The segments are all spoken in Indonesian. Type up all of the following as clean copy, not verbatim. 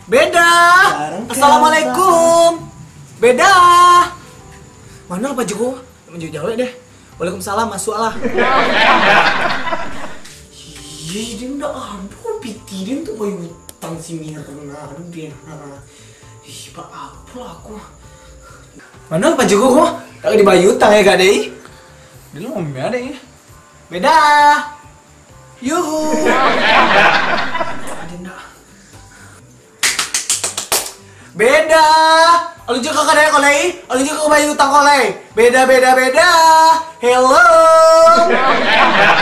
Beda. Assalamualaikum. Beda. Mana Pak Joko? Menjauh-jauh deh. Waalaikumsalam, masuklah. Iya, dia nggak ada pikirin tuh bayi utang si Mirna. Aduh dia. Ih, Pak apa aku? Mana Pak Joko kok? Tak di bayi utang ya gak deh? Dia lu ngomong ada ya. Beda. Yuhu. Ada enggak? Beda. Alun juga kadang kolei, alun juga bayi utang kolei. Beda. Hello.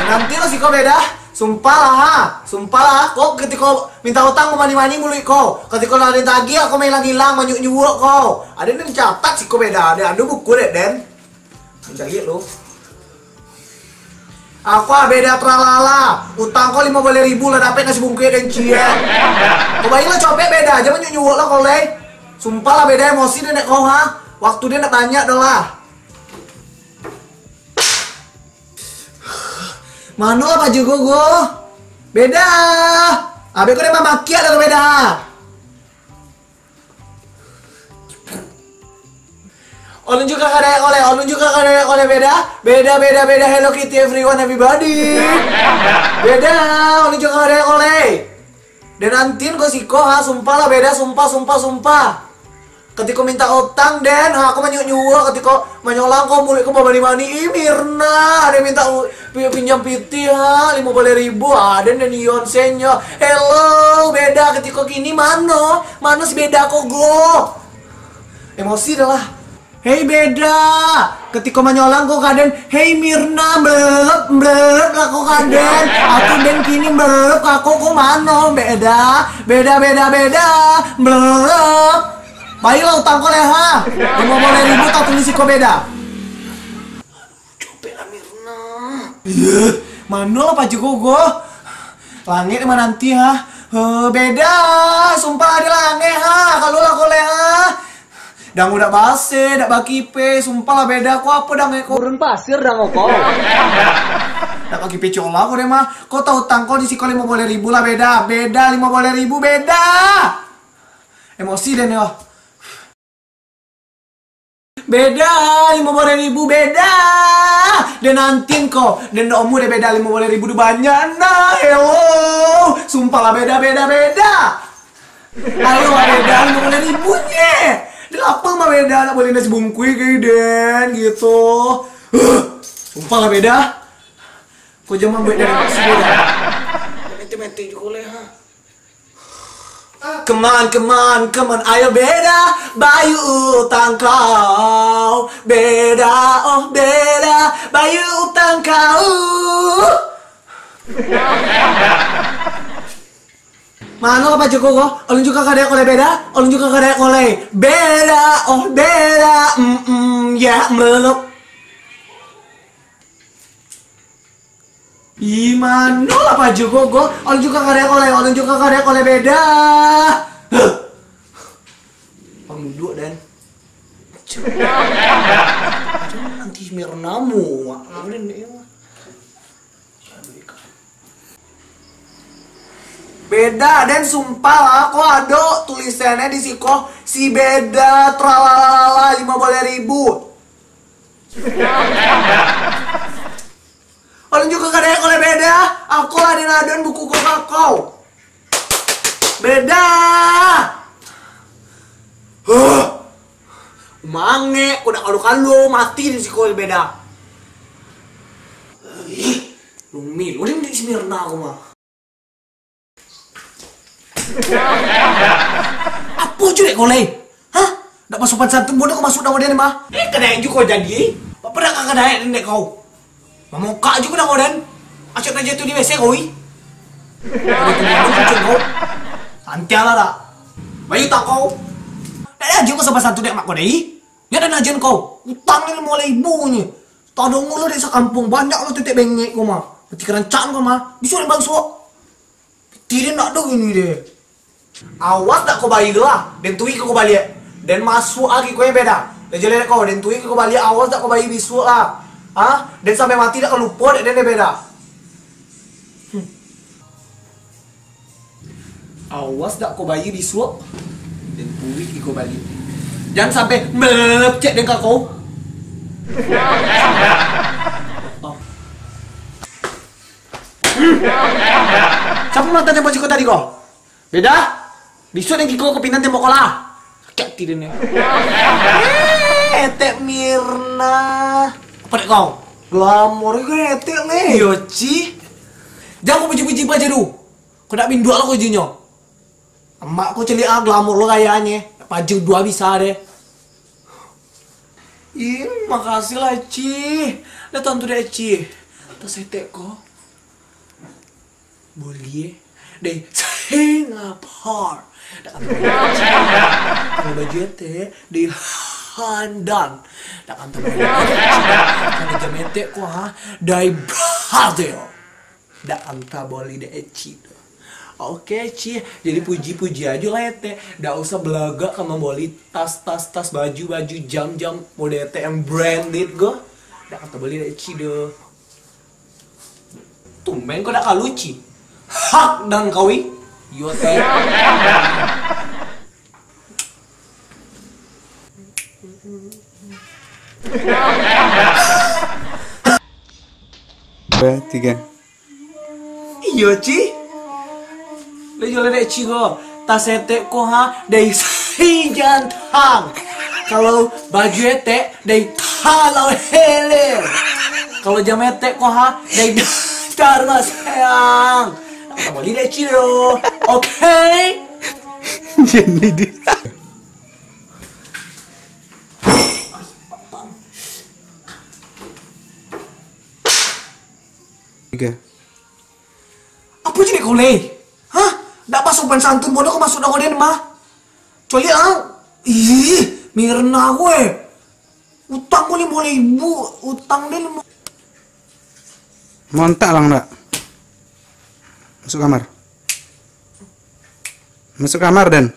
Nanti lo sih kau beda. Sumpah lah. Kau ketika minta utang mau mani mulu kau. Ketika lo ada tagih aku main hilang nyuwuk kau. Ada yang mencatat sih kau beda. Ada buku deh Den. Mencari lo. Apa beda tralala. Utang kau 50.000 lah dapet nasi bungkus dan cia. Kau bayi lo copet beda. Jangan nyuwuk lo kolei. Sumpah lah beda emosi dia nek kau ha. Waktu dia nak tanya dah lah. Mana lah Pak Joko? Beda. Abe kau dia maki ada beda. Olun juga kadang oleh beda. Hello Kitty everyone everybody. Beda. Olun juga kadang oleh. Dan nantiin kau siko ha, sumpah lah beda, sumpah. Ketika minta utang Den, aku menyuwuk ketika menyolang kau mulut kau mani Mirna, ada minta pinjam piti ha 50.000 ada dan ion senyo. Hello beda ketika kini mana si beda kok go. Emosi dah lah. Hey beda, ketika menyolang kau kaden, hey Mirna belep lah kau kaden, aku dan kini belep aku kau mano beda, belep. Baiklah utang kau leha, 50.000 tak tulis kau beda. Coba lah Mirna. Iya, mana lah Pak Joko go? Langit mana nanti ha? Beda, sumpah ada langit ha, kalau lah kau leha. Dang udah base, dak baki pe, sumpah lah beda kau apa dang kau Turun pasir dang kau. Dak baki pe cola kau deh mah. Kau tahu utang kau di siko 50.000 lah beda 50.000 beda. Emosi deh nih. Beda 50.000 beda. Dan nantiin kau, dan omu deh beda 50.000 du banyak nah. Hello, sumpah lah beda. Ayo beda 50.000 nya. Dan apa mah beda nak boleh nasi bungkui kayak Den gitu. Sumpah lah beda. Kau jangan buat dari maksud beda. Menti juga leh ha. Come on, ayo beda, bayu utang kau, beda, bayu utang kau. Mana Pak Joko kok? Olun juga kadang oleh beda, beda, ya melelop. Gimana lah Pak Joko kok? Olun juga kadang oleh beda. Kamu duduk Dan. Nanti Mirnamu. Beda Dan sumpah lah kok ada tulisannya di siko si beda tralala 50.000. Oleh juga kadang oleh beda. Aku lah dinadon buku kau. Beda. Mange, udah kalau mati di siko beda. Lumi, lu di Mirna aku mah. Apa juga kau leh? Hah? Dak masuk satu bodoh kau masuk nama dia mah? Kadang juga jadi. Apa dak kadang nenek kau? Mamuka juga dah kau Dan. Acok aja tu di WC kau. Ada tu kucing kau. Santai lah dak. Bayu tak kau. Dah juga sampai satu dek mak kau deh. Ya dan ajen kau. Utang 50.000 nya. Tadong mulu desa kampung banyak lo titik bengek kau mah. Ketika rencan kau mah. Disuruh bang suak. Tidak nak dong ini deh. Awas tak kau bayi lah. Dan tui kau balik. Dan masuk lagi kau yang beda. Dan jalan kau. Dan tui kau balik. Awas tak kau bayi bisu lah. Ah, dan sampai mati tak kau lupa. Dan dia beda. Awas dak kau bayi bisu. Dan puik kau balik. Jangan sampai melecek dengan kau. Siapa mantan yang kau tadi kau? Beda? Bisu yang kau kepinan tembok kolah. Sakit tidaknya. Etek Mirna. Apa dek kau? Glamor kau etek le. Yo Ci. Jangan kau puji-puji aja dulu. Kau nak bindu lo kau junyo. Emak kau celik glamor lo kayaknya. Paju dua bisa deh. Ih, makasih lah Ci. Datang tuh deh Ci. Tas etek kau. Boleh deh Singapore. Kalau baju ete di Handan. Tak kan tahu. Kalau jam ete ko ha dari Brazil. Tak kan tahu boleh de Ci. Oke Ci, jadi puji-puji aja lah ete. Tak usah belagak sama boli tas baju jam model ete yang branded go. Tak kan tahu boleh de Ci do. Tumben kau tak kaluci. Hak dan kawi. Yo teh. Tiga. Iya Ci. Le jual dek Ci go. Tas ete ko ha dari si jantang. Kalau baju ete dari kalau hele. Kalau jam ete ko ha dari Dharma sayang. Kamu lihat Ci lo. Oke. Jadi dia. Tiga. Apa jadi kau le? Hah? Dak pas sopan santun bodoh kau masuk dalam den mah. Coli Ih, Mirna gue. Utang gue 5.000, utang dia 5. Montak lang ndak? Masuk kamar. Masuk kamar Dan.